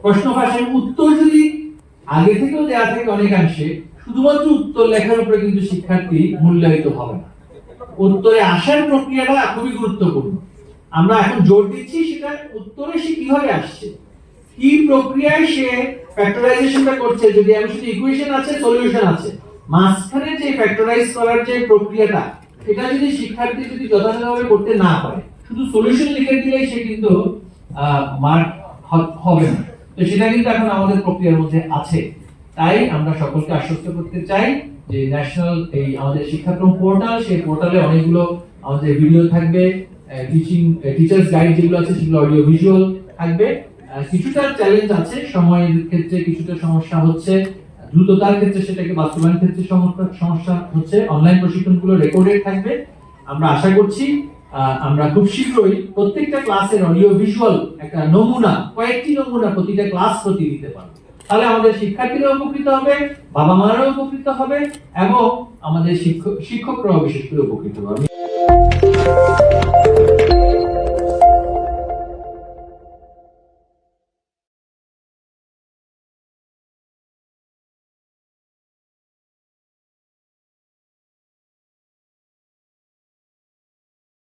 প্রশ্ন ফাঁসের উত্তর যদি আগে থেকেও দেওয়া থাকে অনেকাংশে, শুধুমাত্র উত্তর লেখার উপরে কিন্তু শিক্ষার্থী মূল্যায়িত হবে না। উত্তরে আসার প্রক্রিয়াটা খুবই গুরুত্বপূর্ণ। আমরা এখন জোর দিচ্ছি সেটা উত্তরে সে কিভাবে আসছে, কি প্রক্রিয়ায় সে ফ্যাক্টরাইজেশনটা করছে। যদি আমি শুধু ইকুয়েশন আছে, সলিউশন আছে, মাঝখানে যে ফ্যাক্টরাইজ করার যে প্রক্রিয়াটা, এটা যদি শিক্ষার্থী যদি যথাযথভাবে করতে না পারে, শুধু সলিউশন লিখে দিলেই সে কিন্তু মার্ক হবে না। তো সেটা কিন্তু এখন আমাদের প্রক্রিয়ার মধ্যে আছে। তাই আমরা সকলকে আশ্বস্ত করতে চাই যে ন্যাশনাল এই আমাদের শিক্ষাক্রম পোর্টাল, সেই পোর্টালে অনেকগুলো আমাদের ভিডিও থাকবে, টিচার্স গাইড যেগুলো আছে সেগুলো অডিও ভিজুয়াল থাকবে। কিছুটা চ্যালেঞ্জ আছে, সময়ের ক্ষেত্রে কিছুটা সমস্যা হচ্ছে, দ্রুততার ক্ষেত্রে সেটাকে বাস্তবায়নের ক্ষেত্রে সমস্যা হচ্ছে। অনলাইন প্রশিক্ষণগুলো রেকর্ডেড থাকবে। আমরা আশা করছি আমরা খুব শীঘ্রই প্রত্যেকটা ক্লাসের অডিও ভিজুয়াল একটা নমুনা, কয়েকটি নমুনা প্রতিটা ক্লাস প্রতি দিতে পারবো। তাহলে আমাদের শিক্ষার্থীরা উপকৃত হবে, বাবা মারাও উপকৃত হবে, এবং আমাদের শিক্ষকরাও বিশেষ করে উপকৃত হবে।